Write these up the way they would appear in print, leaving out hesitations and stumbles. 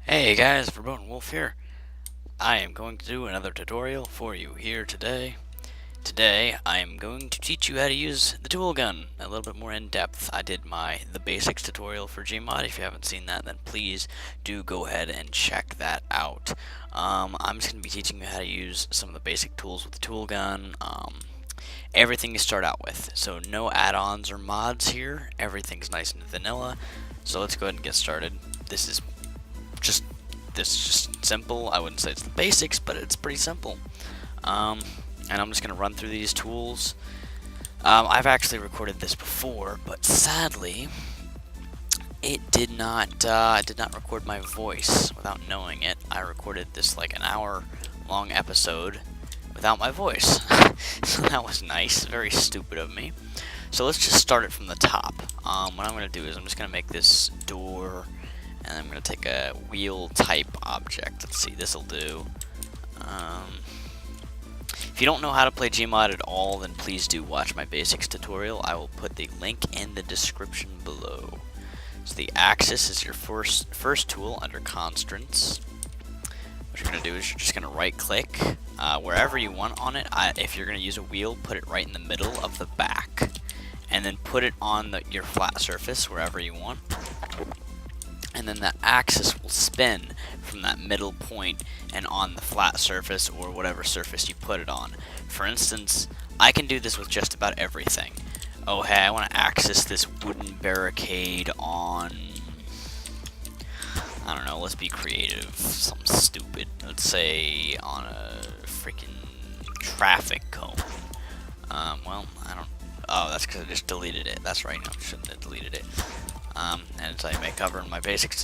Hey guys, Verboten Wolf here. I am going to do another tutorial for you here today. Today, I am going to teach you how to use the Toolgun a little bit more in depth. I did the basics tutorial for Gmod. If you haven't seen that, then please do go ahead and check that out. I'm just going to be teaching you how to use some of the basic tools with the Toolgun. Everything you start out with. So no add-ons or mods here. Everything's nice and vanilla. So let's go ahead and get started. This is just simple. I wouldn't say it's the basics, but it's pretty simple. And I'm just gonna run through these tools. I've actually recorded this before, but sadly, it did not record my voice without knowing it. I recorded this like an hour-long episode without my voice, so that was nice. Very stupid of me. So let's just start it from the top. What I'm gonna do is I'm just gonna make this door. And I'm going to take a wheel type object. Let's see, this will do. If you don't know how to play Gmod at all, then please do watch my basics tutorial. I will put the link in the description below. So the axis is your first tool under Constraints. What you're going to do is you're just going to right click wherever you want on it. If you're going to use a wheel, put it right in the middle of the back. And then put it on your flat surface wherever you want. And then that axis will spin from that middle point and on the flat surface or whatever surface you put it on. For instance, I can do this with just about everything. Oh hey, I want to axis this wooden barricade on, I don't know, let's be creative, something stupid. Let's say on a freaking traffic cone. Well, I don't, oh, that's because I just deleted it. That's right, no, I shouldn't have deleted it. And as I may cover in my basics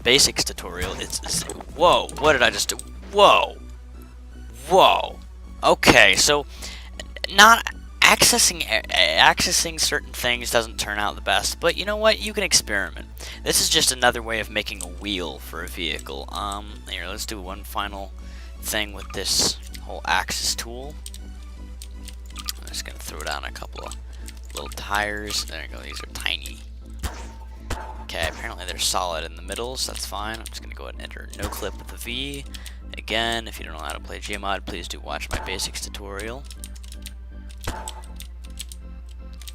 basics tutorial, it's whoa, what did I just do? Whoa, okay, so not accessing certain things doesn't turn out the best, but you know what, you can experiment. This is just another way of making a wheel for a vehicle. Here, let's do one final thing with this whole axis tool. I'm just gonna throw down a couple of little tires. There you go, these are tiny. Okay, apparently they're solid in the middle, so that's fine. I'm just gonna go ahead and enter no clip with a V. Again, if you don't know how to play Gmod, please do watch my basics tutorial.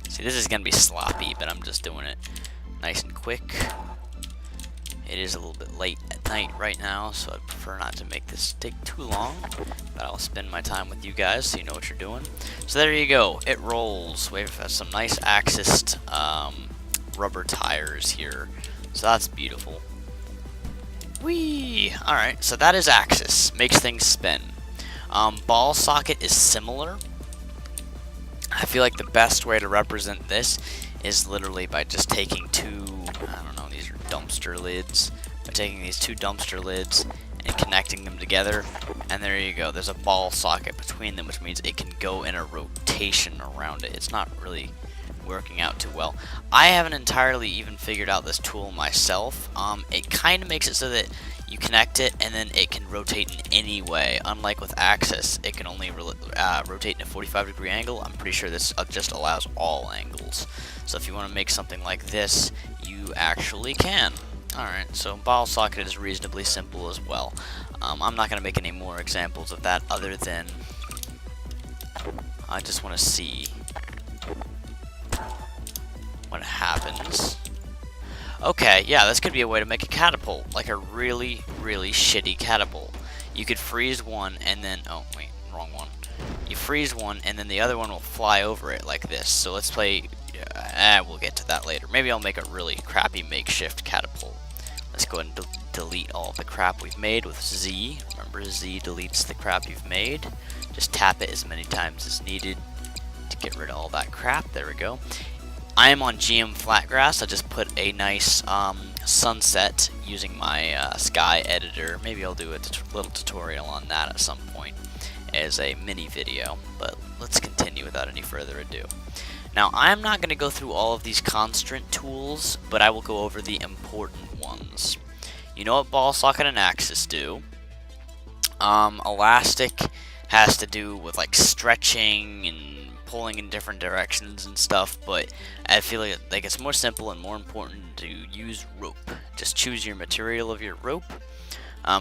See, this is gonna be sloppy, but I'm just doing it nice and quick. It is a little bit late at night right now, so I'd prefer not to make this take too long, but I'll spend my time with you guys so you know what you're doing. So there you go, it rolls. We have some nice axised rubber tires here, so that's beautiful. Whee! Alright, so that is axis, makes things spin. Ball socket is similar. I feel like the best way to represent this is literally by just taking two, I don't know, these are dumpster lids, by taking these two dumpster lids and connecting them together, and there you go, there's a ball socket between them, which means it can go in a rotation around it. It's not really working out too well. I haven't entirely even figured out this tool myself. It kind of makes it so that you connect it and then it can rotate in any way. Unlike with axis, it can only rotate in a 45-degree angle. I'm pretty sure this just allows all angles. So if you want to make something like this, you actually can. Alright, so ball socket is reasonably simple as well. I'm not going to make any more examples of that other than I just want to see what happens. Okay, yeah, this could be a way to make a catapult, like a really, really shitty catapult. You could freeze one and then, oh wait, wrong one. You freeze one and then the other one will fly over it like this. So let's play, we'll get to that later. Maybe I'll make a really crappy makeshift catapult. Let's go ahead and delete all of the crap we've made with Z. Remember, Z deletes the crap you've made. Just tap it as many times as needed to get rid of all that crap. There we go. I am on GM Flatgrass. I just put a nice sunset using my sky editor. Maybe I'll do a little tutorial on that at some point as a mini video, but let's continue without any further ado. Now, I'm not going to go through all of these Constraint tools, but I will go over the important ones. You know what ball socket and axis do. Elastic has to do with like stretching and pulling in different directions and stuff, but I feel like it's more simple and more important to use rope. Just choose your material of your rope.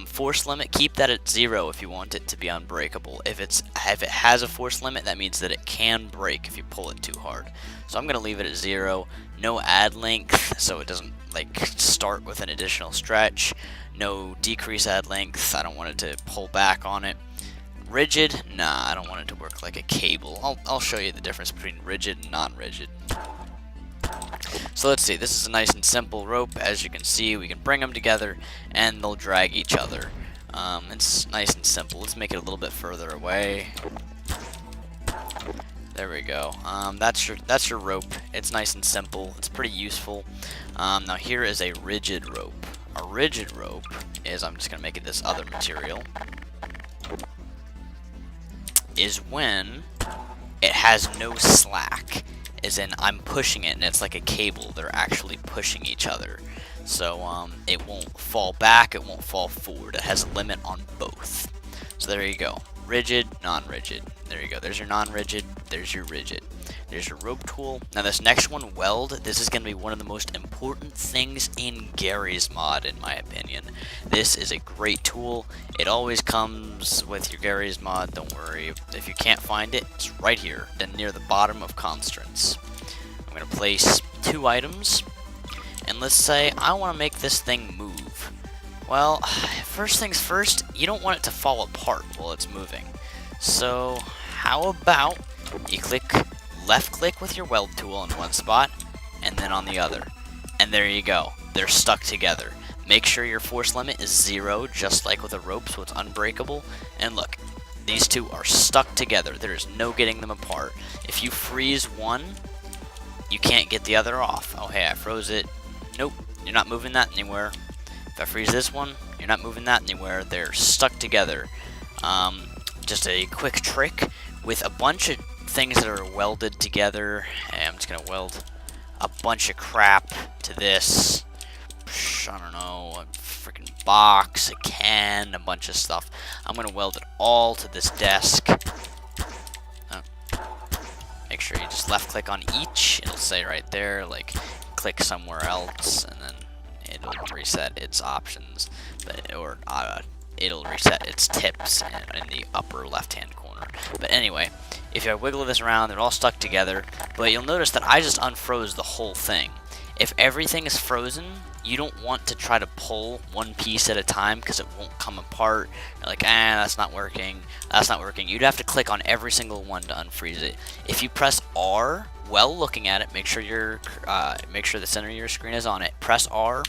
Force limit, keep that at 0 if you want it to be unbreakable. If it has a force limit, that means that it can break if you pull it too hard. So I'm gonna leave it at 0. No add length, so it doesn't like start with an additional stretch. No decrease add length. I don't want it to pull back on it. Rigid, nah, I don't want it to work like a cable. I'll show you the difference between rigid and non-rigid. So let's see, this is a nice and simple rope. As you can see, we can bring them together and they'll drag each other. It's nice and simple. Let's make it a little bit further away. There we go. That's your rope. It's nice and simple. It's pretty useful. Now here is a rigid rope. A rigid rope is, I'm just gonna make it this other material, is when it has no slack. As in, I'm pushing it and it's like a cable. They're actually pushing each other. So it won't fall back, it won't fall forward. It has a limit on both. So there you go. Rigid, non-rigid. There you go. There's your non-rigid, there's your rigid. There's your rope tool. Now this next one, Weld, this is going to be one of the most important things in Garry's mod, in my opinion. This is a great tool. It always comes with your Garry's mod, don't worry. If you can't find it, it's right here, then near the bottom of Constraints. I'm going to place 2 items, and let's say I want to make this thing move. Well, first things first, you don't want it to fall apart while it's moving. So how about you left click with your weld tool in one spot and then on the other, and there you go, they're stuck together. Make sure your force limit is 0, just like with a rope, so it's unbreakable. And look, these two are stuck together. There's no getting them apart. If you freeze one, you can't get the other off. Oh hey, I froze it. Nope, you're not moving that anywhere. If I freeze this one, you're not moving that anywhere. They're stuck together. Just a quick trick with a bunch of things that are welded together. Hey, I'm just gonna weld a bunch of crap to this. I don't know, a freaking box, a can, a bunch of stuff. I'm gonna weld it all to this desk. Make sure you just left click on each. It'll say right there, like, click somewhere else, and then it'll reset its options, or it'll reset its tips in the upper left-hand corner. But anyway, if I wiggle this around, they're all stuck together. But you'll notice that I just unfroze the whole thing. If everything is frozen, you don't want to try to pull one piece at a time because it won't come apart. You're like, that's not working. That's not working. You'd have to click on every single one to unfreeze it. If you press R while looking at it, make sure the center of your screen is on it. Press R.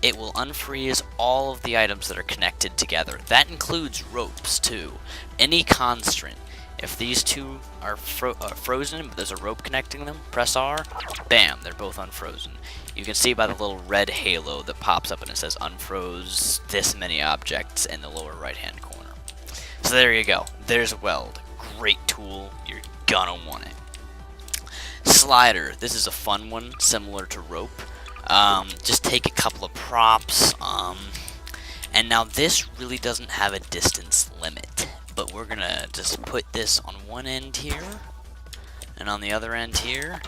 It will unfreeze all of the items that are connected together. That includes ropes too. Any constraint. If these two are frozen, but there's a rope connecting them, press R, bam, they're both unfrozen. You can see by the little red halo that pops up and it says unfroze this many objects in the lower right hand corner. So there you go. There's Weld. Great tool. You're gonna want it. Slider. This is a fun one, similar to rope. Just take a couple of props. And now this really doesn't have a distance limit. But we're gonna just put this on one end here, and on the other end here,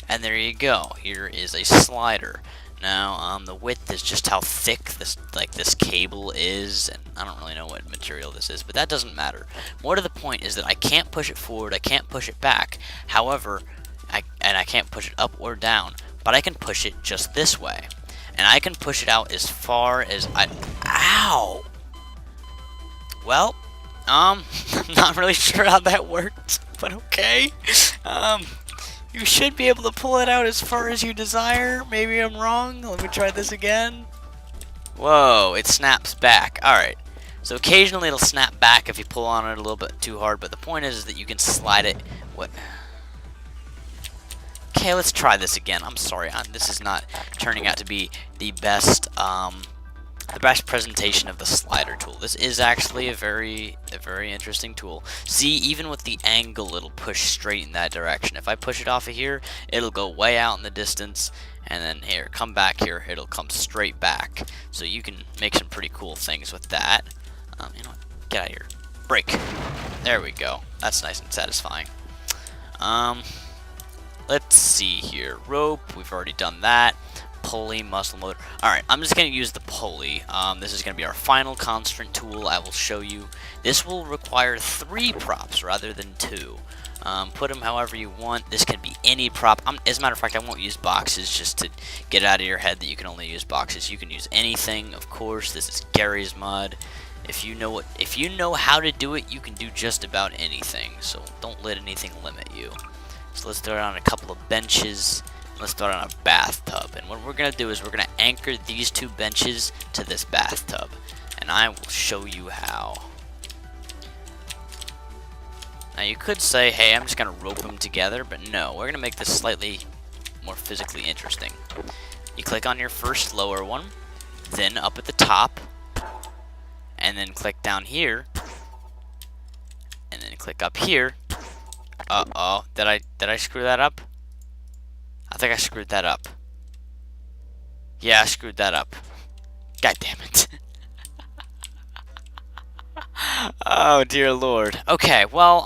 and there you go. Here is a slider. Now, the width is just how thick this cable is, and I don't really know what material this is, but that doesn't matter. More to the point is that I can't push it forward, I can't push it back. However, I can't push it up or down, but I can push it just this way, and I can push it out as far as Ow! Well, I'm not really sure how that worked, but okay. You should be able to pull it out as far as you desire. Maybe I'm wrong. Let me try this again. Whoa, it snaps back. Alright. So occasionally it'll snap back if you pull on it a little bit too hard, but the point is that you can slide it. What? Okay, let's try this again. I'm sorry. This is not turning out to be the best presentation of the slider tool. This is actually a very interesting tool. See, even with the angle, it'll push straight in that direction. If I push it off of here, it'll go way out in the distance, and then here, come back here, it'll come straight back. So you can make some pretty cool things with that. You know what? Get out of here. Break. There we go. That's nice and satisfying. Let's see here. Rope, we've already done that. Pulley, muscle motor. Alright, I'm just going to use the pulley. This is going to be our final constraint tool. I will show you. This will require 3 props rather than 2. Put them however you want. This can be any prop. As a matter of fact, I won't use boxes just to get it out of your head that you can only use boxes. You can use anything, of course. This is Garry's mod. If you know how to do it, you can do just about anything. So don't let anything limit you. So let's throw it on a couple of benches. Let's throw it on a bathtub. And what we're going to do is we're going to anchor these 2 benches to this bathtub. And I will show you how. Now you could say, hey, I'm just going to rope them together. But no, we're going to make this slightly more physically interesting. You click on your first lower one. Then up at the top. And then click down here. And then click up here. Uh-oh. Did I screw that up? I think I screwed that up. Yeah, I screwed that up. God damn it. Oh, dear Lord. Okay, well,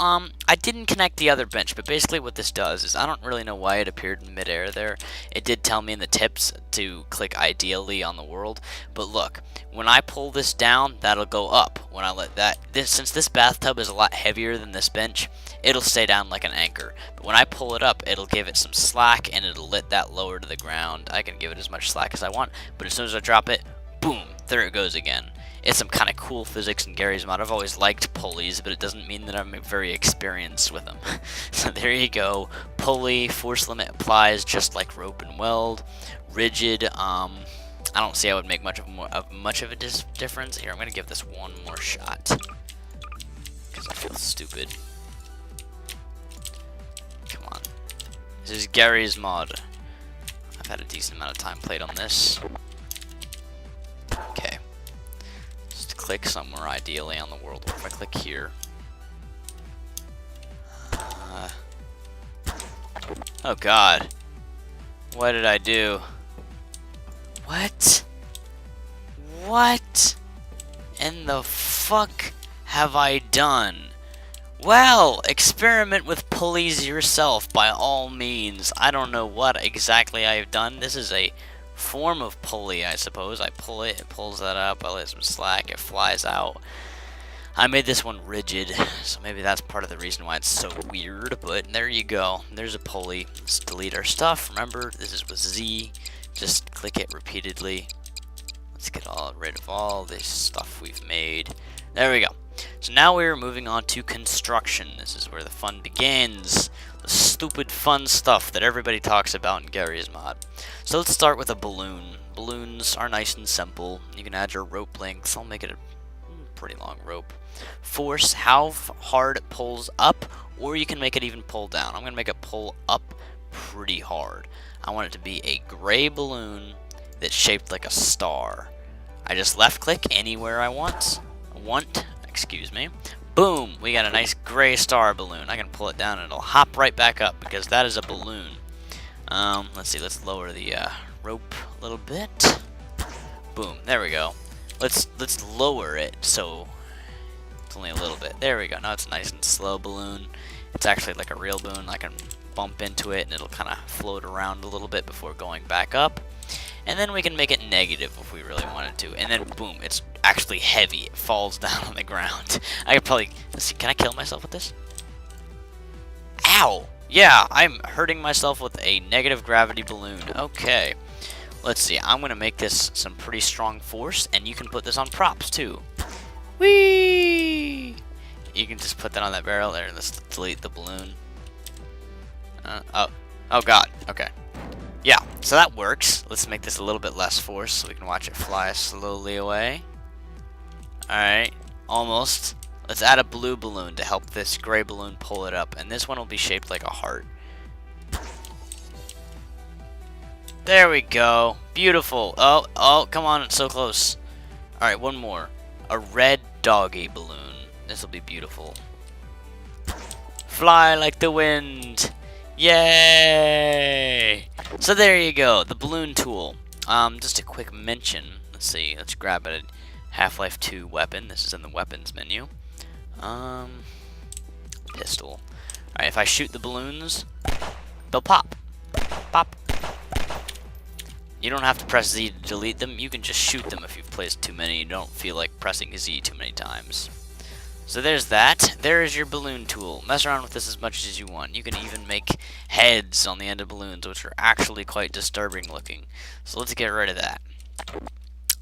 I didn't connect the other bench, but basically what this does is I don't really know why it appeared in midair there. It did tell me in the tips to click ideally on the world, but look, when I pull this down, that'll go up. When I let that, since this bathtub is a lot heavier than this bench, it'll stay down like an anchor. But when I pull it up, it'll give it some slack, and it'll let that lower to the ground. I can give it as much slack as I want, but as soon as I drop it, boom, there it goes again. It's some kind of cool physics in Garry's mod. I've always liked pulleys, but it doesn't mean that I'm very experienced with them. So there you go. Pulley, force limit applies just like rope and weld. Rigid, I don't see how it would make much of a difference. Here, I'm going to give this one more shot. Because I feel stupid. Come on. This is Garry's mod. I've had a decent amount of time played on this. Okay. Click somewhere ideally on the world. What if I click here? Oh god. What did I do? What? What in the fuck have I done? Well, experiment with pulleys yourself by all means. I don't know what exactly I've done. This is a form of pulley, I suppose. I pull it, it pulls that up, I let some slack, it flies out. I made this one rigid, so maybe that's part of the reason why it's so weird, but there you go. There's a pulley. Let's delete our stuff. Remember, this is with Z. Just click it repeatedly. Let's get rid of all this stuff we've made. There we go. So now we're moving on to construction. This is where the fun begins. The stupid fun stuff that everybody talks about in Garry's mod. So let's start with a balloon. Balloons are nice and simple. You can add your rope length. I'll make it a pretty long rope. Force, how hard it pulls up, or you can make it even pull down. I'm going to make it pull up pretty hard. I want it to be a gray balloon that's shaped like a star. I just left click anywhere I want. Excuse me. Boom! We got a nice gray star balloon. I can pull it down and it'll hop right back up because that is a balloon. Let's see. Let's lower the rope a little bit. Boom! There we go. Let's lower it so it's only a little bit. There we go. Now it's a nice and slow balloon. It's actually like a real balloon. I can bump into it and it'll kind of float around a little bit before going back up. And then we can make it negative if we really wanted to. And then boom, it's actually heavy. It falls down on the ground. I could probably, let's see, can I kill myself with this? Ow! Yeah, I'm hurting myself with a negative gravity balloon. Okay. Let's see, I'm going to make this some pretty strong force, and you can put this on props too. Whee! You can just put that on that barrel there. Let's delete the balloon. Oh god, okay. Yeah, so that works. Let's make this a little bit less force so we can watch it fly slowly away. Alright, almost. Let's add a blue balloon to help this gray balloon pull it up. And this one will be shaped like a heart. There we go. Beautiful. Oh, come on, it's so close. Alright, one more. A red doggy balloon. This will be beautiful. Fly like the wind. Yay! So there you go, the balloon tool. Just a quick mention. Let's see, let's grab a Half-Life 2 weapon. This is in the weapons menu. Pistol. Alright, if I shoot the balloons, they'll pop. Pop. You don't have to press Z to delete them. You can just shoot them if you've placed too many. You don't feel like pressing Z too many times. So there's that. There is your balloon tool. Mess around with this as much as you want. You can even make heads on the end of balloons, which are actually quite disturbing looking. So let's get rid of that.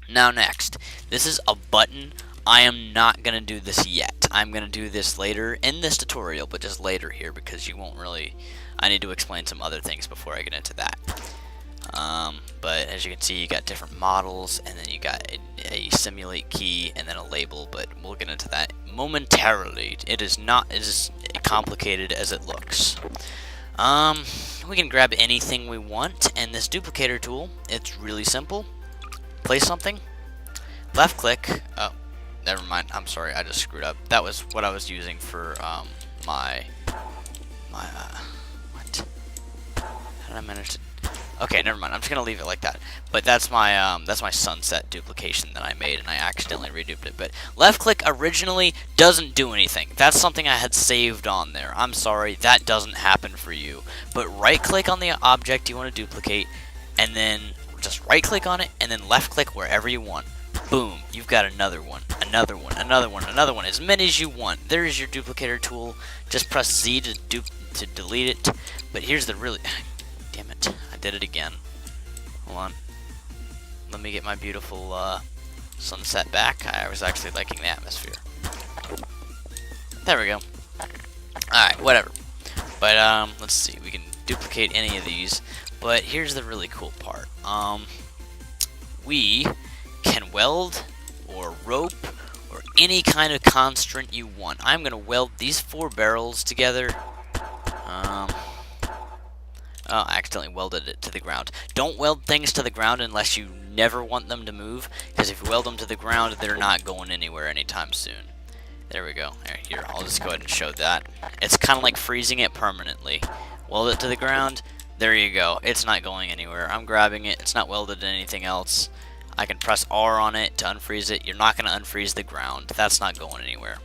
Now next, this is a button. I am not going to do this yet. I'm going to do this later in this tutorial, but just later here because you won't really... I need to explain some other things before I get into that. But as you can see, you got different models, and then you got a simulate key, and then a label, but we'll get into that momentarily. It is not as complicated as it looks. We can grab anything we want, and this duplicator tool, it's really simple. Place something, left click, oh, never mind, I'm sorry, I just screwed up. That was what I was using for, what? How did I manage to... Okay, never mind. I'm just gonna leave it like that. But that's my sunset duplication that I made, and I accidentally reduped it. But left click originally doesn't do anything. That's something I had saved on there. I'm sorry, that doesn't happen for you. But right click on the object you want to duplicate, and then just right click on it, and then left click wherever you want. Boom, you've got another one, another one, another one, another one, as many as you want. There's your duplicator tool. Just press Z to delete it. But here's the really... Damn it, I did it again. Hold on. Let me get my beautiful sunset back. I was actually liking the atmosphere. There we go. Alright, whatever. But let's see, we can duplicate any of these. But here's the really cool part. We can weld or rope or any kind of constraint you want. I'm gonna weld these 4 barrels together. Oh, I accidentally welded it to the ground. Don't weld things to the ground unless you never want them to move, because if you weld them to the ground, they're not going anywhere anytime soon. There we go. Here, I'll just go ahead and show that. It's kind of like freezing it permanently. Weld it to the ground, there you go. It's not going anywhere. I'm grabbing it. It's not welded to anything else. I can press R on it to unfreeze it. You're not going to unfreeze the ground. That's not going anywhere.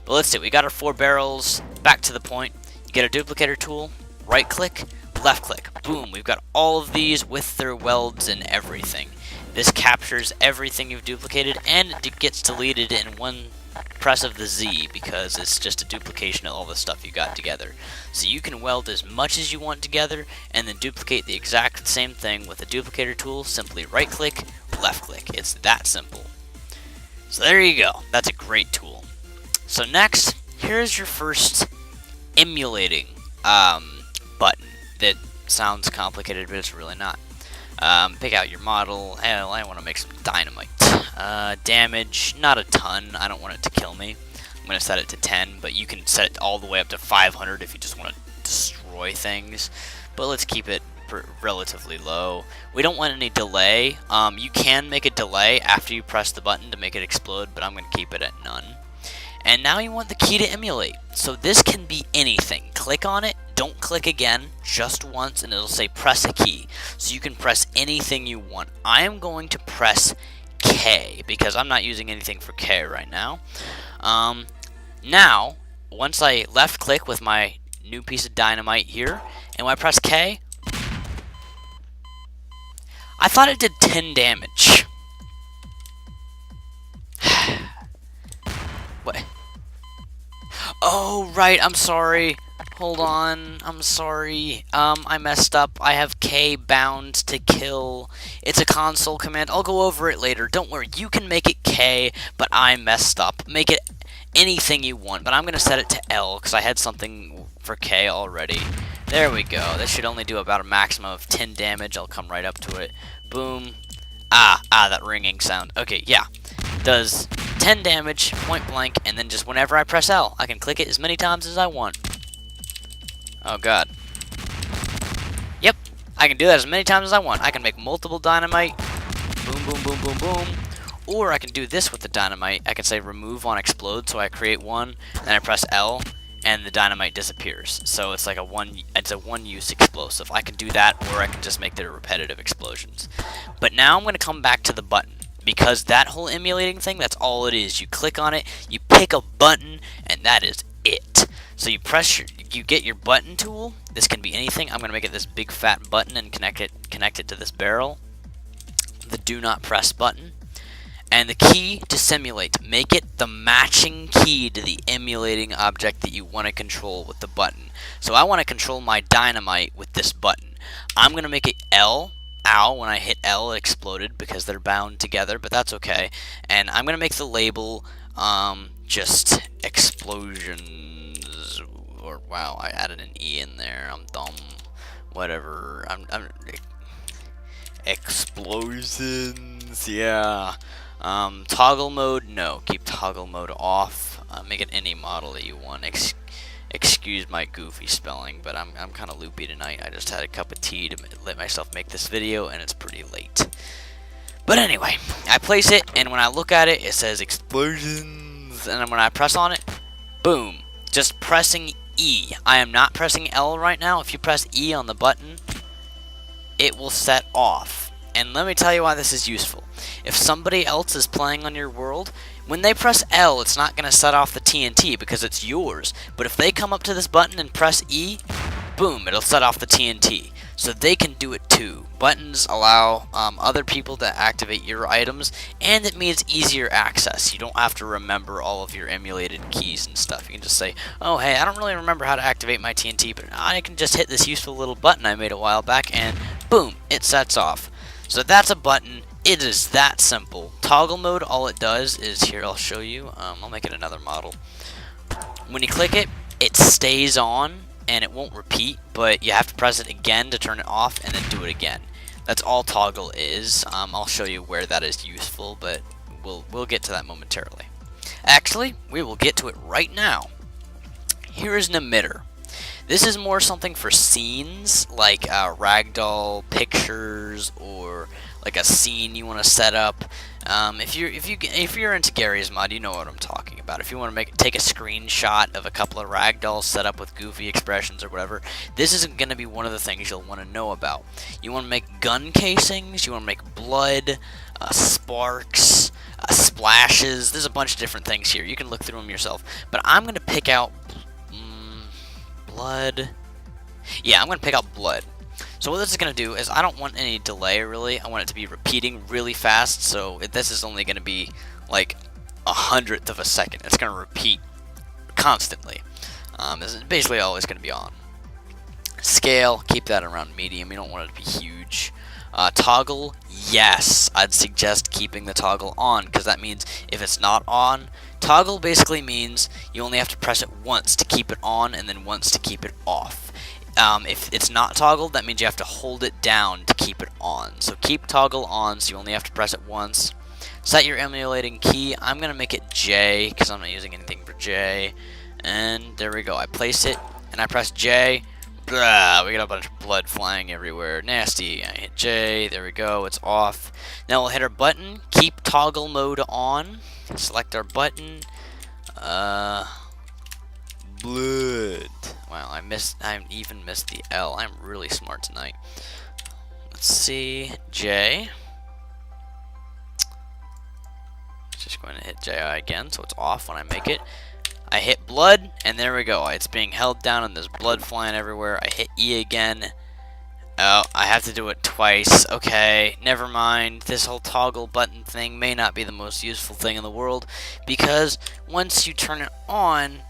But let's see. We got our 4 barrels. Back to the point. You get a duplicator tool. Right click. Left click. Boom. We've got all of these with their welds and everything. This captures everything you've duplicated, and it gets deleted in one press of the Z because it's just a duplication of all the stuff you got together. So you can weld as much as you want together and then duplicate the exact same thing with a duplicator tool. Simply right click, left click. It's that simple. So there you go. That's a great tool. So next, here's your first emulating button. That sounds complicated, but it's really not. Pick out your model. Hell, I want to make some dynamite. Damage, not a ton. I don't want it to kill me. I'm going to set it to 10, but you can set it all the way up to 500 if you just want to destroy things. But let's keep it relatively low. We don't want any delay. You can make a delay after you press the button to make it explode, but I'm going to keep it at none. And now you want the key to emulate. So this can be anything. Click on it. Don't click again, just once, and it'll say press a key. So you can press anything you want. I am going to press K, because I'm not using anything for K right now. Now, once I left click with my new piece of dynamite here, and when I press K, I thought it did 10 damage. What? Oh, right, I'm sorry. Hold on, I'm sorry. I messed up. I have K bound to kill. It's a console command. I'll go over it later. Don't worry. You can make it K, but I messed up. Make it anything you want, but I'm going to set it to L because I had something for K already. There we go. This should only do about a maximum of 10 damage. I'll come right up to it. Boom. That ringing sound. Okay, yeah. Does 10 damage, point blank, and then just whenever I press L, I can click it as many times as I want. Oh god. Yep, I can do that as many times as I want. I can make multiple dynamite. Boom, boom, boom, boom, boom. Or I can do this with the dynamite. I can say remove on explode, so I create one, and then I press L, and the dynamite disappears. So it's like a one-use explosive. I can do that, or I can just make the repetitive explosions. But now I'm going to come back to the button, because that whole emulating thing, that's all it is. You click on it, you pick a button, and that is it. So you you get your button tool. This can be anything. I'm gonna make it this big fat button and connect it to this barrel. The do not press button. And the key to simulate, make it the matching key to the emulating object that you want to control with the button. So I want to control my dynamite with this button. I'm going to make it L. Ow, when I hit L it exploded because they're bound together, but that's okay. And I'm going to make the label just explosions. Or wow, I added an E in there. I'm dumb. Whatever. I'm explosions. Yeah. Toggle mode, no. Keep toggle mode off. Make it any model that you want. Excuse my goofy spelling, but I'm kind of loopy tonight. I just had a cup of tea to let myself make this video, and it's pretty late. But anyway, I place it, and when I look at it, it says explosions. And then when I press on it, boom. Just pressing E. I am not pressing L right now. If you press E on the button, it will set off. And let me tell you why this is useful. If somebody else is playing on your world, when they press L, it's not going to set off the TNT because it's yours. But if they come up to this button and press E, boom, it'll set off the TNT. So they can do it too. Buttons allow other people to activate your items, and it means easier access. You don't have to remember all of your emulated keys and stuff. You can just say, oh, hey, I don't really remember how to activate my TNT, but I can just hit this useful little button I made a while back, and boom, it sets off. So that's a button. It is that simple. Toggle mode, all it does is, here, I'll show you. I'll make it another model. When you click it, it stays on, and it won't repeat, but you have to press it again to turn it off, and then do it again. That's all toggle is. I'll show you where that is useful, but we'll get to that momentarily. Actually, we will get to it right now. Here is an emitter. This is more something for scenes, like ragdoll pictures, or like a scene you want to set up. If you're into Garry's mod, you know what I'm talking about. If you want to take a screenshot of a couple of ragdolls set up with goofy expressions or whatever, this isn't going to be one of the things you'll want to know about. You want to make gun casings, you want to make blood, sparks, splashes. There's a bunch of different things here. You can look through them yourself. But I'm going to pick out blood. Yeah, I'm going to pick out blood. So what this is going to do is, I don't want any delay, really. I want it to be repeating really fast, so this is only going to be like 1/100 of a second. It's going to repeat constantly. This is basically always going to be on. Scale, keep that around medium. You don't want it to be huge. Toggle, yes. I'd suggest keeping the toggle on, because that means if it's not on, toggle basically means you only have to press it once to keep it on, and then once to keep it off. If it's not toggled, that means you have to hold it down to keep it on. So keep toggle on, so you only have to press it once. Set your emulating key. I'm going to make it J, because I'm not using anything for J. And there we go. I place it, and I press J. Blah, we got a bunch of blood flying everywhere. Nasty. I hit J. There we go. It's off. Now we'll hit our button. Keep toggle mode on. Select our button. Blood. Wow, I even missed the L. I'm really smart tonight. Let's see. J. Just going to hit J again, so it's off when I make it. I hit blood, and there we go. It's being held down, and there's blood flying everywhere. I hit E again. Oh, I have to do it twice. Okay, never mind. This whole toggle button thing may not be the most useful thing in the world, because once you turn it on,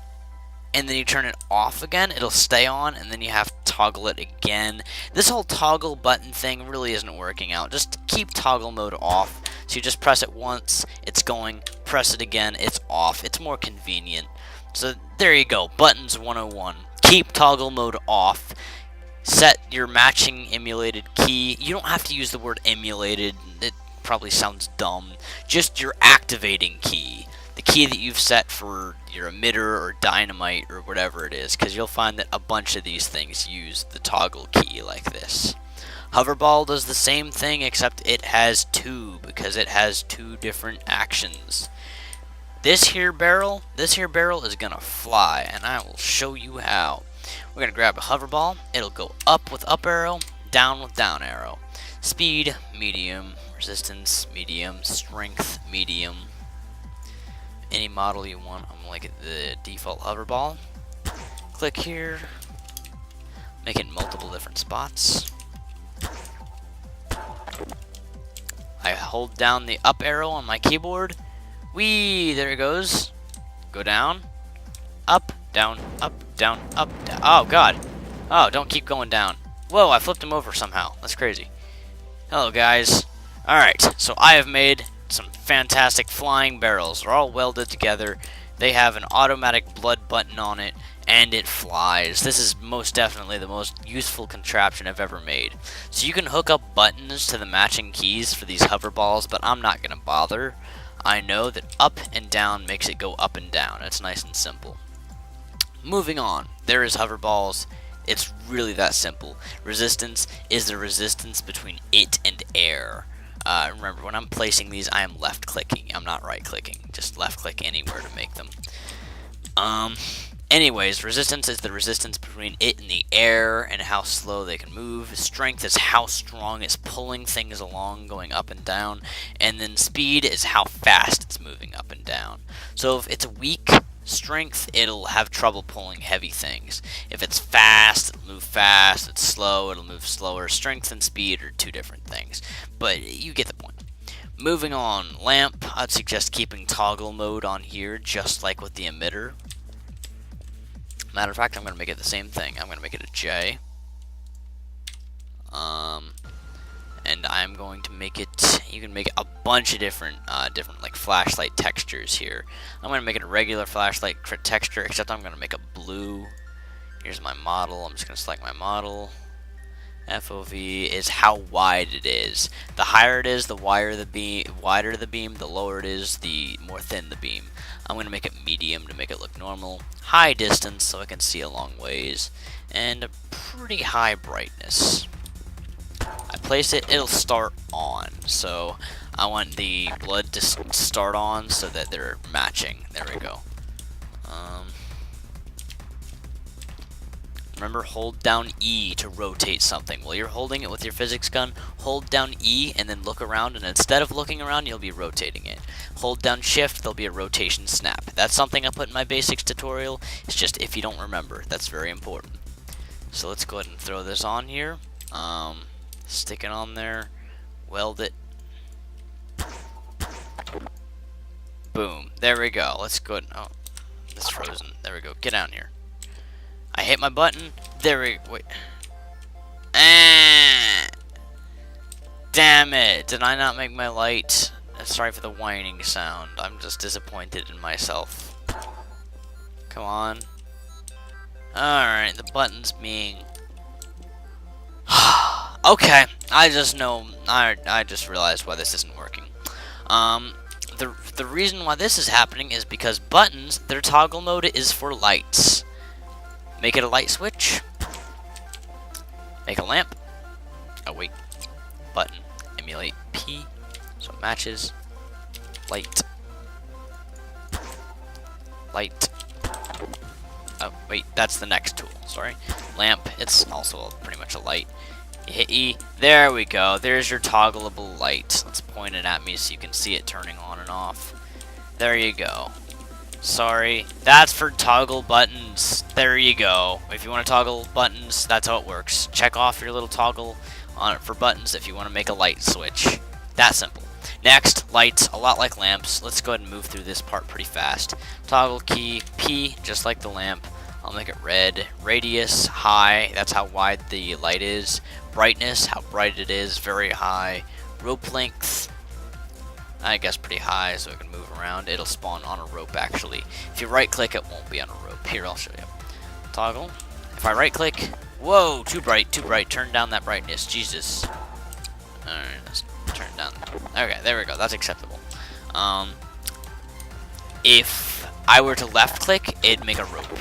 and then you turn it off again, it'll stay on, and then you have to toggle it again. This whole toggle button thing really isn't working out. Just keep toggle mode off. So you just press it once, it's going, press it again, it's off. It's more convenient. So there you go, Buttons 101. Keep toggle mode off. Set your matching emulated key. You don't have to use the word emulated. It probably sounds dumb. Just your activating key. The key that you've set for your emitter or dynamite or whatever it is, because you'll find that a bunch of these things use the toggle key like this. Hoverball does the same thing, except it has two, because it has two different actions. This here barrel is going to fly, and I will show you how. We're going to grab a hoverball. It'll go up with up arrow, down with down arrow. Speed, medium. Resistance, medium. Strength, medium. Any model you want. I'm going to make it the default hoverball. click here, make it multiple different spots. I hold down the up arrow on my keyboard. Whee! There it goes. Go down, up, down, up, down, up, down. Oh, God. Oh, don't keep going down. Whoa, I flipped him over somehow. That's crazy. Hello, guys. Alright, so I have made some fantastic flying barrels. They're all welded together. They have an automatic blood button on it, and it flies. This is most definitely the most useful contraption I've ever made. So you can hook up buttons to the matching keys for these hoverballs, but I'm not going to bother. I know that up and down makes it go up and down. It's nice and simple. Moving on, there is hoverballs. It's really that simple. Resistance is the resistance between it and air. Remember, when I'm placing these, I am left-clicking. I'm not right-clicking. Just left-click anywhere to make them. Anyways, resistance is the resistance between it and the air and how slow they can move. Strength is how strong it's pulling things along, going up and down. And then speed is how fast it's moving up and down. So if it's weak strength, it'll have trouble pulling heavy things. If it's fast, it'll move fast. If it's slow, it'll move slower. Strength and speed are two different things, but you get the point. Moving on, lamp, I'd suggest keeping toggle mode on here, just like with the emitter. Matter of fact, I'm going to make it the same thing. I'm going to make it a J. And I'm going to make it, you can make a bunch of different like flashlight textures here. I'm going to make it a regular flashlight texture, except I'm going to make a blue. Here's my model. I'm just going to select my model. FOV is how wide it is. The higher it is, the wider the beam, the lower it is, the more thin the beam. I'm going to make it medium to make it look normal. High distance so I can see a long ways. And a pretty high brightness. I place it, it'll start on. So I want the blood to start on so that they're matching. There we go. Remember, hold down E to rotate something. While you're holding it with your physics gun, hold down E and then look around, and instead of looking around, you'll be rotating it. Hold down Shift, there'll be a rotation snap. That's something I put in my basics tutorial. It's just if you don't remember, that's very important. So let's go ahead and throw this on here. Stick it on there, weld it. Boom. There we go. Let's go ahead. Oh, it's frozen. There we go. Get down here. I hit my button. There we wait. Damn it! Did I not make my light? Sorry for the whining sound. I'm just disappointed in myself. Come on. Alright, the button's being... Okay, I just know... I just realized why this isn't working. The reason why this is happening is because buttons, their toggle mode is for lights. Make it a light switch. Make a lamp. Oh wait. Button. Emulate P. So it matches. Light. Light. Oh wait, that's the next tool. Sorry. Lamp. It's also pretty much a light. You hit E. There we go. There's your toggleable light. Let's point it at me so you can see it turning on and off. There you go. Sorry, that's for toggle buttons. There you go. If you want to toggle buttons, that's how it works. Check off your little toggle on it for buttons if you want to make a light switch. That simple. Next, lights, a lot like lamps. Let's go ahead and move through this part pretty fast. Toggle key P, just like the lamp. I'll make it red. Radius, high. That's how wide the light is. Brightness, how bright it is. Very high. Rope length, I guess pretty high so it can move around. It'll spawn on a rope actually. If you right click, it won't be on a rope. Here, I'll show you. Toggle. If I right click, whoa, too bright, too bright. Turn down that brightness. Jesus. Alright, let's turn it down. Okay, there we go. That's acceptable. If I were to left click, it'd make a rope.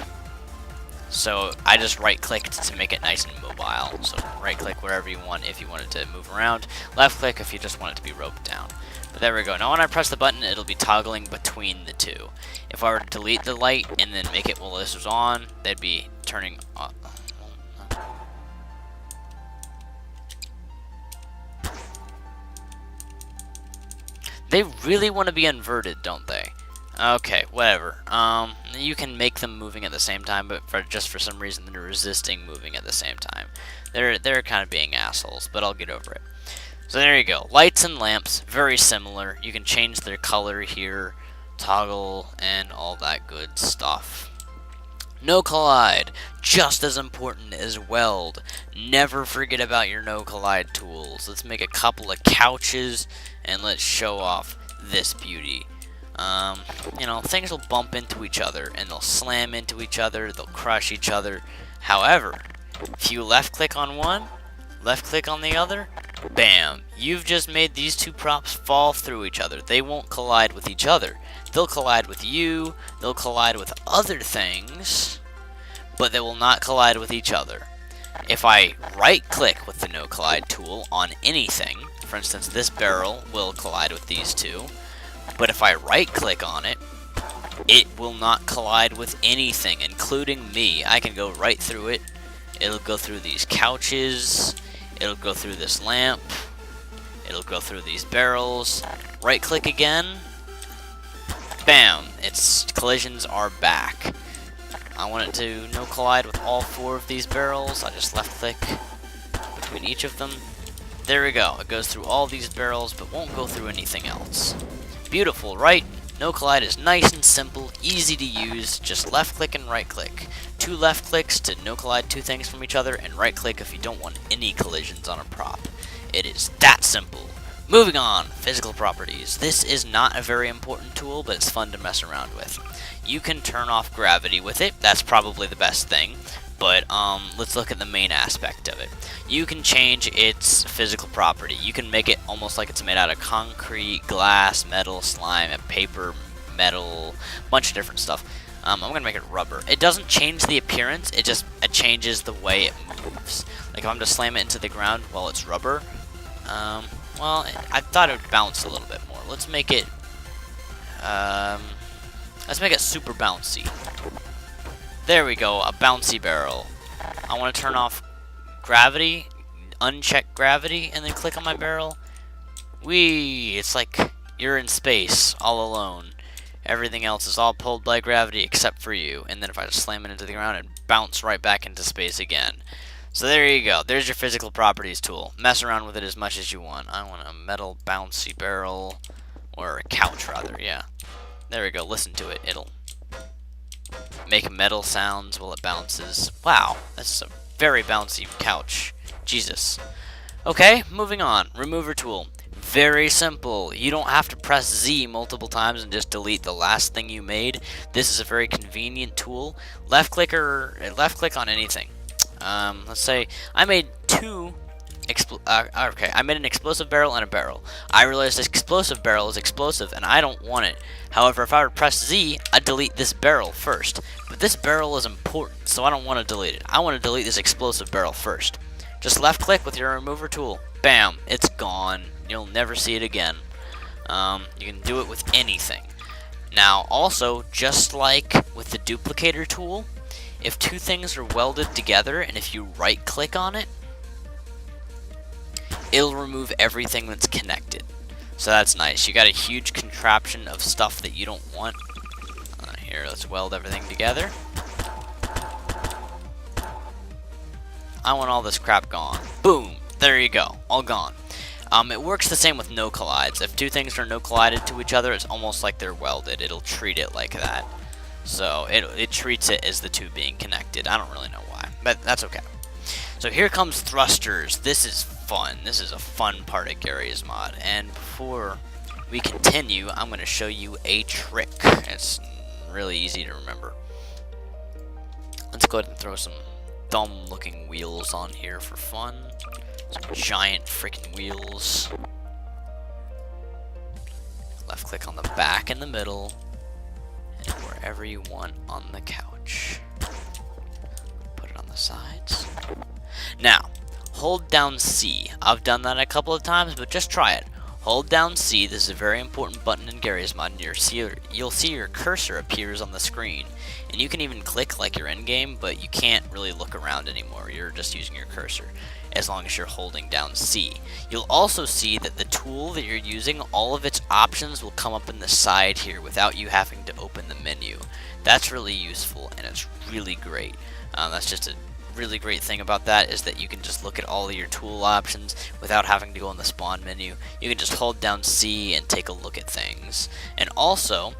So I just right clicked to make it nice and mobile. So right click wherever you want if you want it to move around. Left click if you just want it to be roped down. But there we go. Now when I press the button, it'll be toggling between the two. If I were to delete the light and then make it while this was on, they'd be turning off. They really want to be inverted, don't they? Okay, whatever. You can make them moving at the same time, but just for some reason they're resisting moving at the same time. They're kind of being assholes, but I'll get over it. So there you go. Lights and lamps, very similar. You can change their color here, toggle, and all that good stuff. No collide, just as important as weld. Never forget about your no collide tools. Let's make a couple of couches, and let's show off this beauty. You know, things will bump into each other, and they'll slam into each other, they'll crush each other. However, if you left click on one, left click on the other, bam, you've just made these two props fall through each other. They won't collide with each other. They'll collide with you, they'll collide with other things, but they will not collide with each other. If I right click with the no collide tool on anything, for instance this barrel will collide with these two, but if I right click on it, it will not collide with anything, including me. I can go right through it. It'll go through these couches, it'll go through this lamp, it'll go through these barrels. Right click again, bam, its collisions are back. I want it to no collide with all four of these barrels. I just left click between each of them. There we go. It goes through all these barrels, but won't go through anything else. Beautiful, right? No collide is nice and simple, easy to use. Just left click and right click. Two left clicks to no collide two things from each other, and right click if you don't want any collisions on a prop. It is that simple. Moving on, physical properties. This is not a very important tool, but it's fun to mess around with. You can turn off gravity with it. That's probably the best thing. But let's look at the main aspect of it. You can change its physical property. You can make it almost like it's made out of concrete, glass, metal, slime, and paper, metal, bunch of different stuff. I'm gonna make it rubber. It doesn't change the appearance. It changes the way it moves. Like if I'm to slam it into the ground while it's rubber, well, I thought it would bounce a little bit more. Let's make it super bouncy. There we go, a bouncy barrel. I want to turn off gravity, uncheck gravity, and then click on my barrel. Whee! It's like you're in space, all alone. Everything else is all pulled by gravity except for you. And then if I just slam it into the ground, it bounce right back into space again. So there you go. There's your physical properties tool. Mess around with it as much as you want. I want a metal bouncy barrel, or a couch rather, yeah. There we go, listen to it. It'll make metal sounds while it bounces. Wow, that's a very bouncy couch. Jesus. Okay, moving on. Remover tool. Very simple. You don't have to press Z multiple times and just delete the last thing you made. This is a very convenient tool. Left click on anything. Let's say I made I made an explosive barrel and a barrel. I realized this explosive barrel is explosive and I don't want it. However, if I were to press Z, I'd delete this barrel first. But this barrel is important, so I don't want to delete it. I want to delete this explosive barrel first. Just left click with your remover tool. Bam, it's gone. You'll never see it again. You can do it with anything. Now, also, just like with the duplicator tool, if two things are welded together and if you right click on it, it'll remove everything that's connected. So that's nice. You got a huge contraption of stuff that you don't want. Here, let's weld everything together. I want all this crap gone. Boom! There you go. All gone. It works the same with no collides. If two things are no collided to each other, it's almost like they're welded. It'll treat it like that. So it treats it as the two being connected. I don't really know why, but that's okay. So here comes thrusters. This is fun. This is a fun part of Garry's mod. And before we continue, I'm going to show you a trick. It's really easy to remember. Let's go ahead and throw some dumb looking wheels on here for fun. Some giant freaking wheels. Left click on the back and the middle, and wherever you want on the couch. Put it on the sides. Now, hold down C. I've done that a couple of times, but just try it. Hold down C. This is a very important button in Garry's mod. And you'll see your cursor appears on the screen. And you can even click like you're in game, but you can't really look around anymore. You're just using your cursor. as long as you're holding down C. You'll also see that the tool that you're using, all of its options will come up in the side here without you having to open the menu. That's really useful, and it's really great. That's just a really great thing about that, is that you can just look at all of your tool options without having to go in the spawn menu. You can just hold down C and take a look at things. And also,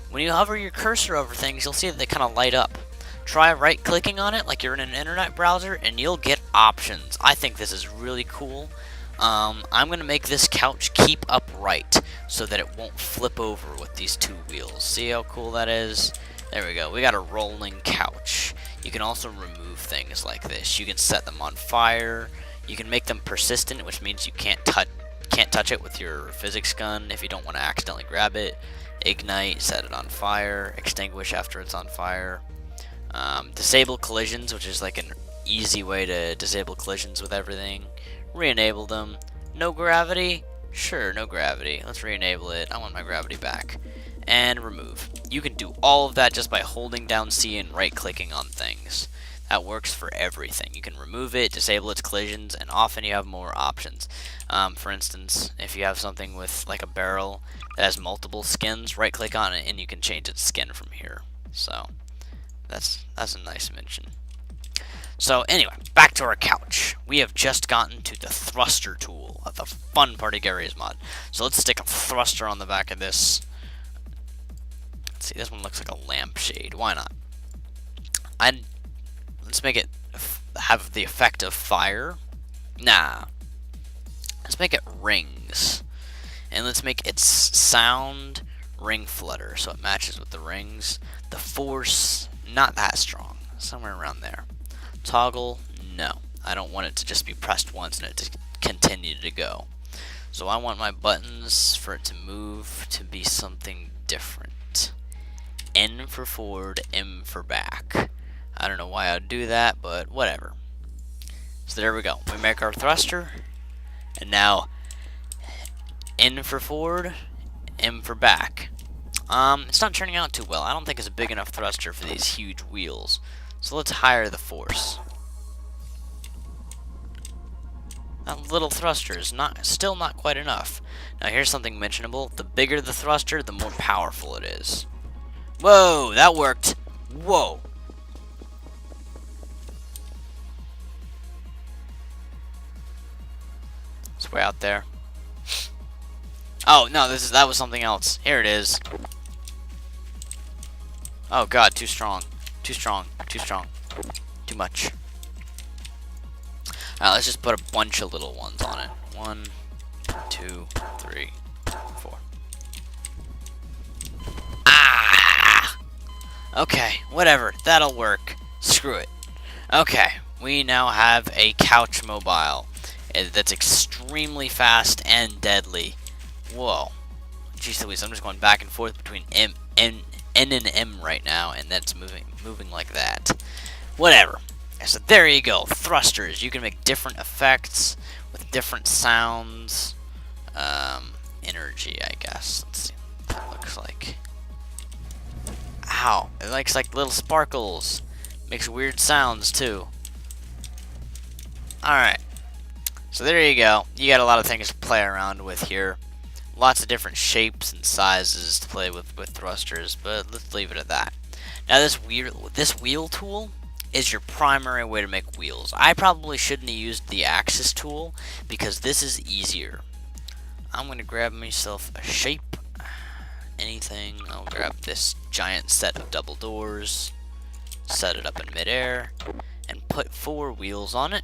when you hover your cursor over things, you'll see that they kind of light up. Try right-clicking on it like you're in an internet browser, and you'll get options. I think this is really cool. I'm going to make this couch keep upright so that it won't flip over with these two wheels. See how cool that is? There we go. We got a rolling couch. You can also remove things like this. You can set them on fire. You can make them persistent, which means you can't touch it with your physics gun if you don't want to accidentally grab it. Ignite, set it on fire. Extinguish after it's on fire. Disable collisions, which is like an easy way to disable collisions with everything. Re-enable them. No gravity? Sure, no gravity. Let's re-enable it. I want my gravity back. And remove. You can do all of that just by holding down C and right-clicking on things. That works for everything. You can remove it, disable its collisions, and often you have more options. For instance, if you have something with like a barrel that has multiple skins, right-click on it and you can change its skin from here. So that's a nice mention. So anyway, back to our couch. We have just gotten to the thruster tool, the fun part of Garry's mod. So let's stick a thruster on the back of this. Let's see, this one looks like a lampshade. Why not? Let's make it have the effect of fire. Nah. Let's make it rings. And let's make its sound ring flutter so it matches with the rings. The force, not that strong. Somewhere around there. Toggle, no. I don't want it to just be pressed once and it to continue to go. So I want my buttons for it to move to be something different. N for forward, M for back. I don't know why I'd do that, but whatever. So there we go. We make our thruster, and now N for forward, M for back. It's not turning out too well. I don't think it's a big enough thruster for these huge wheels. So let's higher the force. That little thruster is still not quite enough. Now here's something mentionable. The bigger the thruster, the more powerful it is. Whoa, that worked. Whoa. It's way out there. Oh no, that was something else. Here it is. Oh god, too strong. Too strong. Too strong. Too much. Alright, let's just put a bunch of little ones on it. 1, 2, 3, 4. Ah! Okay, whatever. That'll work. Screw it. Okay, we now have a couch mobile that's extremely fast and deadly. Whoa. Jeez Louise, I'm just going back and forth between N and M right now, and that's moving like that. Whatever. So there you go. Thrusters. You can make different effects with different sounds. Energy, I guess. Let's see what that looks like. Ow. It looks like little sparkles. Makes weird sounds, too. Alright. So there you go. You got a lot of things to play around with here. Lots of different shapes and sizes to play with thrusters, but let's leave it at that. Now this wheel tool is your primary way to make wheels. I probably shouldn't have used the axis tool because this is easier. I'm going to grab myself a shape. Anything. I'll grab this giant set of double doors, set it up in midair, and put 4 wheels on it.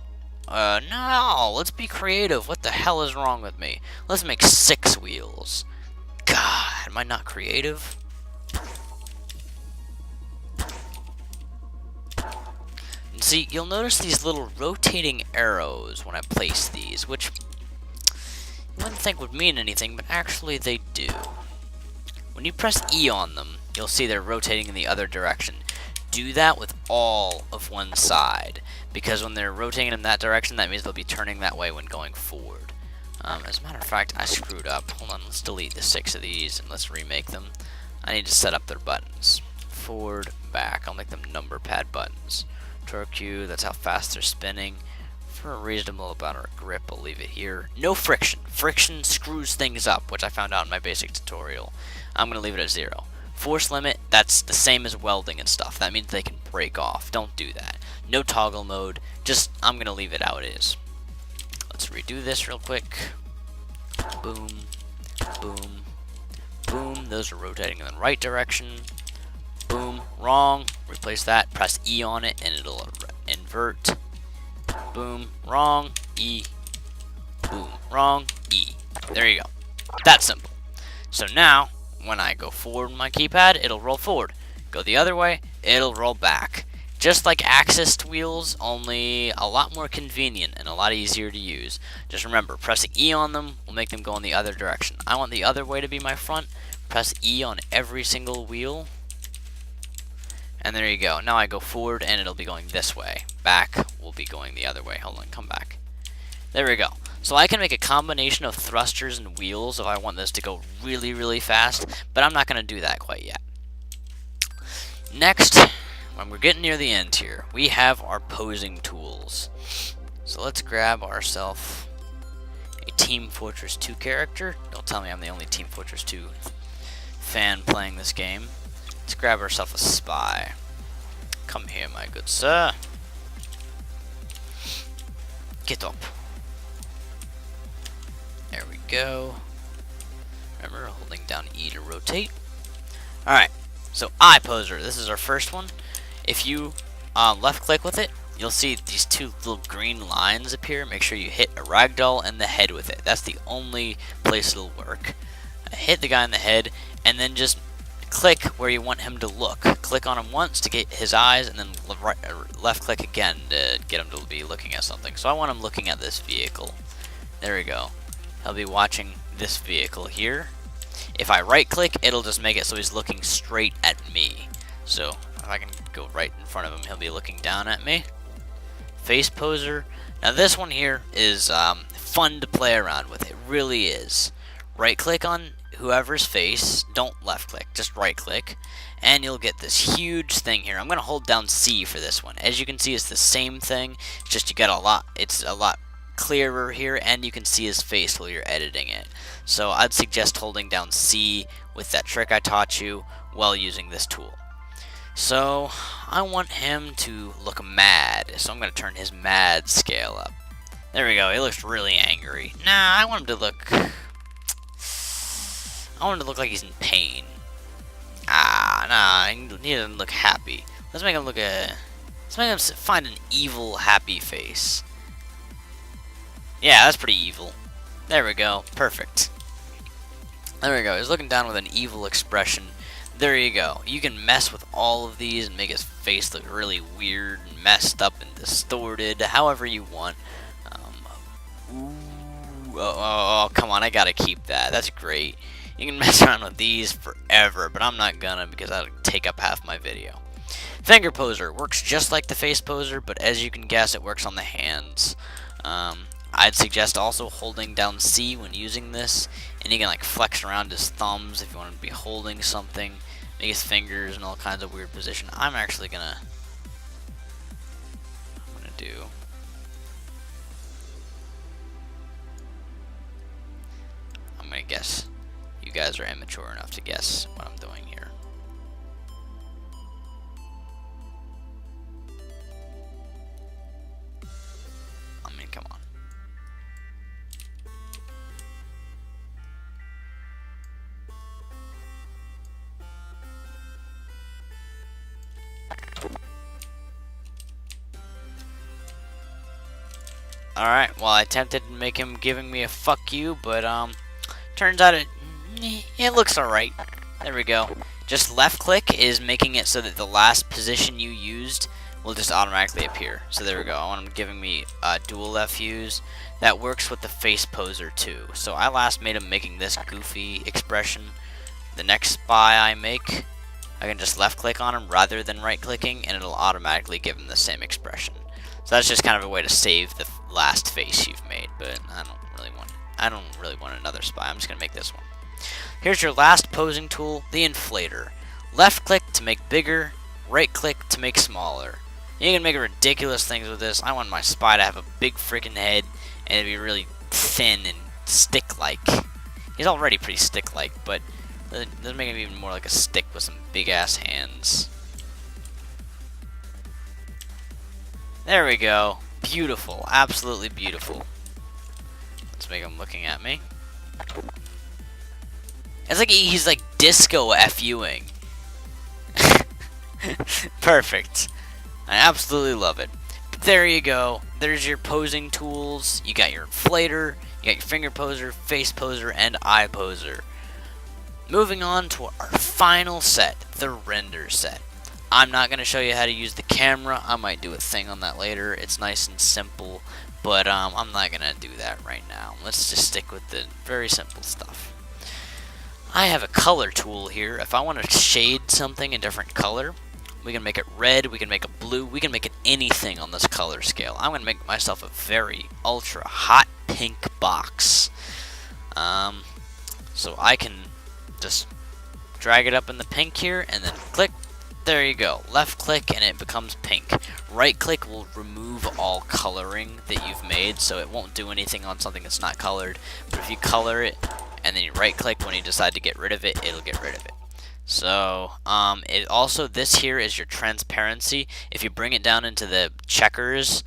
No, let's be creative. What the hell is wrong with me? Let's make 6 wheels. God, am I not creative? And see, you'll notice these little rotating arrows when I place these, which you wouldn't think would mean anything, but actually they do. When you press E on them, you'll see they're rotating in the other direction. Do that with all of one side, because when they're rotating in that direction, that means they'll be turning that way when going forward. As a matter of fact, I screwed up. Hold on, let's delete the 6 of these and let's remake them. I need to set up their buttons. Forward, back. I'll make them number pad buttons. Torque Q, that's how fast they're spinning. For a reasonable amount of grip, I'll leave it here. No friction. Friction screws things up, which I found out in my basic tutorial. I'm going to leave it at 0. Force limit, that's the same as welding and stuff. That means they can break off. Don't do that. No toggle mode. Just, I'm going to leave it how it is. Let's redo this real quick. Boom. Boom. Boom. Those are rotating in the right direction. Boom. Wrong. Replace that. Press E on it and it'll invert. Boom. Wrong. E. Boom. Wrong. E. There you go. That's simple. So now, when I go forward with my keypad, it'll roll forward. Go the other way, it'll roll back. Just like axis wheels, only a lot more convenient and a lot easier to use. Just remember, pressing E on them will make them go in the other direction. I want the other way to be my front. Press E on every single wheel. And there you go. Now I go forward and it'll be going this way. Back will be going the other way. Hold on, come back. There we go. So I can make a combination of thrusters and wheels if I want this to go really, really fast, but I'm not going to do that quite yet. Next, when we're getting near the end here, we have our posing tools. So let's grab ourselves a Team Fortress 2 character. Don't tell me I'm the only Team Fortress 2 fan playing this game. Let's grab ourselves a spy. Come here, my good sir. Get up. There we go. Remember, holding down E to rotate. Alright, so eye poser. This is our first one. If you left click with it, you'll see these two little green lines appear. Make sure you hit a ragdoll and the head with it. That's the only place it'll work. Hit the guy in the head, and then just click where you want him to look. Click on him once to get his eyes, and then left click again to get him to be looking at something. So I want him looking at this vehicle. There we go. He'll be watching this vehicle here. If I right click, it'll just make it so he's looking straight at me. So if I can go right in front of him, he'll be looking down at me. Face poser. Now this one here is fun to play around with. It really is. Right click on whoever's face. Don't left click, just right click. And you'll get this huge thing here. I'm going to hold down C for this one. As you can see, it's the same thing. It's just you get it's a lot clearer here, and you can see his face while you're editing it. So I'd suggest holding down C with that trick I taught you while using this tool. So I want him to look mad, so I'm going to turn his mad scale up. There we go. He looks really angry. Nah, I want him to look like he's in pain. Nah, he doesn't look happy. Let's make him find an evil happy face. Yeah, that's pretty evil. There we go. Perfect. There we go. He's looking down with an evil expression. There you go. You can mess with all of these and make his face look really weird and messed up and distorted, however you want. Come on. I gotta keep that. That's great. You can mess around with these forever, but I'm not gonna because that'll take up half my video. Finger poser works just like the face poser, but as you can guess, it works on the hands. I'd suggest also holding down C when using this, and you can like flex around his thumbs if you want to be holding something, make his fingers in all kinds of weird position. I'm gonna guess you guys are immature enough to guess what I'm doing here. I mean, come on. Alright, well, I attempted to make him giving me a fuck you, but turns out it looks alright. There we go. Just left click is making it so that the last position you used will just automatically appear. So there we go. I want him giving me dual left views. That works with the face poser too. So I last made him making this goofy expression. The next spy I make, I can just left click on him rather than right clicking, and it'll automatically give him the same expression. So that's just kind of a way to save the last face you've made, but I don't really want another spy. I'm just gonna make this one. Here's your last posing tool, the inflator. Left click to make bigger, right click to make smaller. You can make ridiculous things with this. I want my spy to have a big freaking head and it'd be really thin and stick-like. He's already pretty stick-like, but let's make him even more like a stick with some big-ass hands. There we go. Beautiful. Absolutely beautiful. Let's make him looking at me. It's like he's like disco FUing. Perfect. I absolutely love it. But there you go. There's your posing tools. You got your inflator, you got your finger poser, face poser, and eye poser. Moving on to our final set, the render set. I'm not going to show you how to use the camera. I might do a thing on that later. It's nice and simple, but I'm not going to do that right now. Let's just stick with the very simple stuff. I have a color tool here. If I want to shade something a different color, we can make it red, we can make it blue, we can make it anything on this color scale. I'm going to make myself a very ultra hot pink box. So I can just drag it up in the pink here and then click. There you go. Left click and it becomes pink. Right click will remove all coloring that you've made, so it won't do anything on something that's not colored. But if you color it and then you right click when you decide to get rid of it, it'll get rid of it. So it also, this here is your transparency. If you bring it down into the checkers,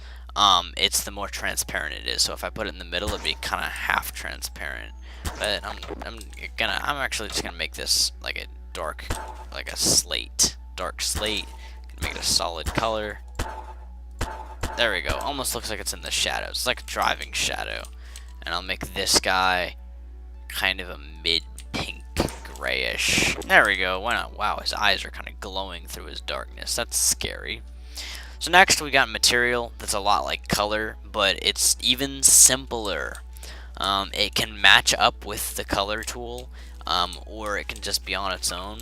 it's the more transparent it is. So if I put it in the middle, it'd be kind of half transparent. But I'm actually just gonna make this like a dark, like a slate. Dark slate. Make it a solid color. There we go. Almost looks like it's in the shadows. It's like a driving shadow. And I'll make this guy kind of a mid-pink grayish. There we go. Why not? Wow, his eyes are kind of glowing through his darkness. That's scary. So next we got material that's a lot like color, but it's even simpler. It can match up with the color tool, or it can just be on its own.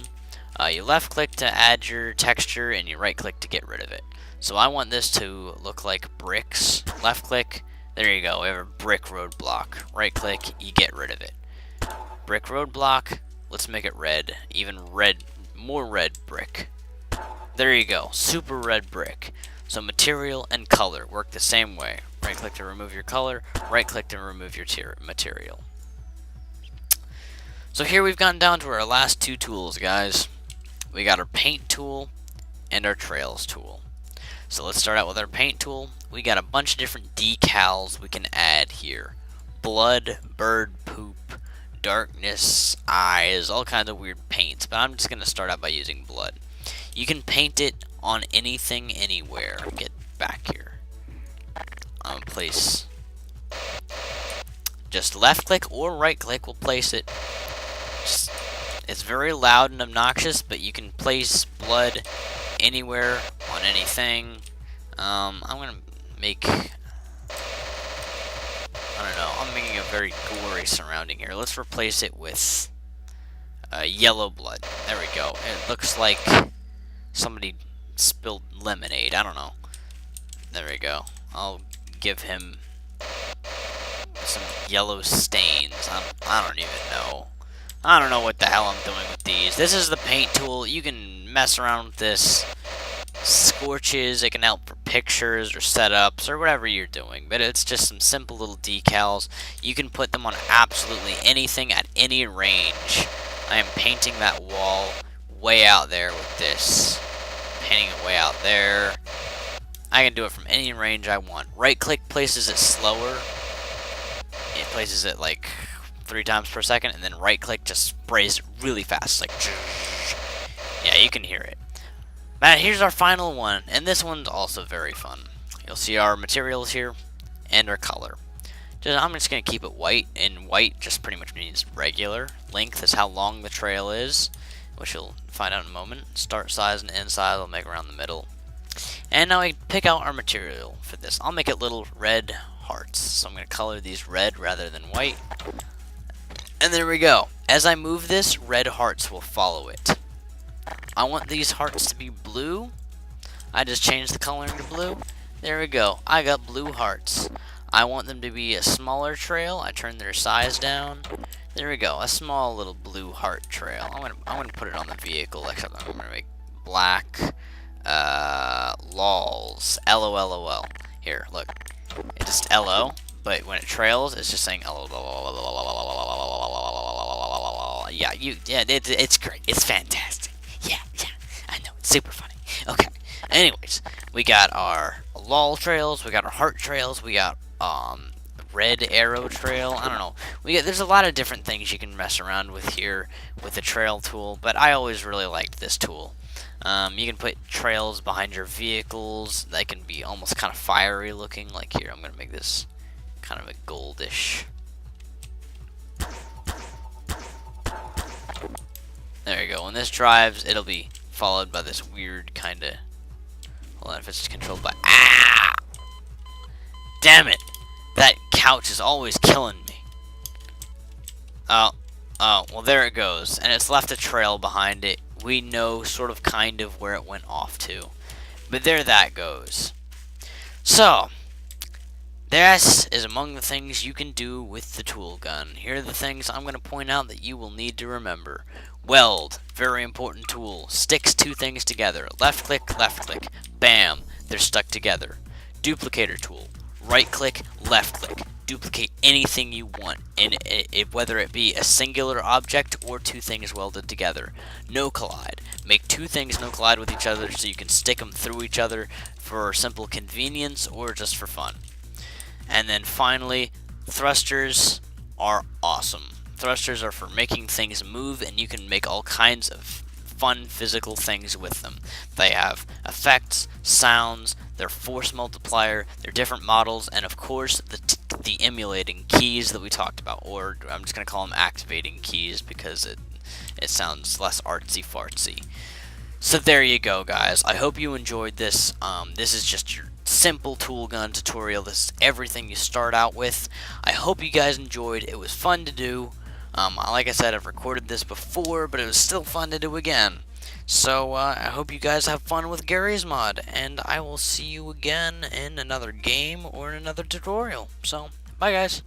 You left click to add your texture and you right click to get rid of it. So I want this to look like bricks. Left click, there you go, we have a brick roadblock. Right click, you get rid of it. Brick roadblock, let's make it red. Even red, more red brick. There you go, super red brick. So material and color work the same way. Right click to remove your color, right click to remove your material. So here we've gotten down to our last two tools, guys. We got our paint tool and our trails tool. So let's start out with our paint tool. We got a bunch of different decals we can add here. Blood, bird poop, darkness, eyes, all kinds of weird paints. But I'm just going to start out by using blood. You can paint it on anything, anywhere. Get back here. I'm going to place, just left click or right click will place it. It's very loud and obnoxious, but you can place blood anywhere on anything. I'm gonna make, I don't know, I'm making a very gory surrounding here. Let's replace it with yellow blood. There we go. It looks like somebody spilled lemonade. I don't know. There we go. I'll give him some yellow stains. I don't even know. I don't know what the hell I'm doing with these. This is the paint tool. You can mess around with this. Scorches, it can help for pictures or setups or whatever you're doing. But it's just some simple little decals. You can put them on absolutely anything at any range. I am painting that wall way out there with this. Painting it way out there. I can do it from any range I want. Right click places it slower. It places it like 3 times per second, and then right click just sprays it really fast, like, yeah, you can hear it. Man, here's our final one, and this one's also very fun. You'll see our materials here and our color. I'm just going to keep it white, and white just pretty much means regular. Length is how long the trail is, which you'll find out in a moment. Start size and end size I'll make around the middle. And now we pick out our material for this. I'll make it little red hearts, so I'm going to color these red rather than white. And there we go. As I move this, red hearts will follow it. I want these hearts to be blue. I just changed the coloring to blue. There we go. I got blue hearts. I want them to be a smaller trail. I turned their size down. There we go. A small little blue heart trail. I'm gonna put it on the vehicle, except I'm gonna make black, lols. LOLOL. Here, look. It's just LO, but when it trails, it's just saying LO. Yeah, it's great. It's fantastic. Yeah, I know. It's super funny. Okay. Anyways, we got our lol trails, we got our heart trails, we got red arrow trail. I don't know. There's a lot of different things you can mess around with here with the trail tool, but I always really liked this tool. You can put trails behind your vehicles. They can be almost kind of fiery looking. Like here, I'm gonna make this kind of a goldish. There you go. When this drives, it'll be followed by this weird kind of. Hold on, if it's controlled by. Ah! Damn it! That couch is always killing me. Oh, well there it goes. And it's left a trail behind it. We know sort of kind of where it went off to. But there that goes. So, this is among the things you can do with the tool gun. Here are the things I'm going to point out that you will need to remember. Weld, very important tool. Sticks two things together. Left click, bam, they're stuck together. Duplicator tool. Right click, left click. Duplicate anything you want, and whether it be a singular object or two things welded together. No collide. Make two things no collide with each other so you can stick them through each other for simple convenience or just for fun. And then finally, thrusters are awesome. Thrusters are for making things move, and you can make all kinds of fun physical things with them. They have effects, sounds, their force multiplier, their different models, and of course the emulating keys that we talked about, or I'm just going to call them activating keys because it sounds less artsy-fartsy. So there you go, guys. I hope you enjoyed this. This is just your simple tool gun tutorial. This is everything you start out with. I hope you guys enjoyed. It was fun to do. Like I said, I've recorded this before, but it was still fun to do again. So, I hope you guys have fun with Garry's mod, and I will see you again in another game or in another tutorial. So, bye guys.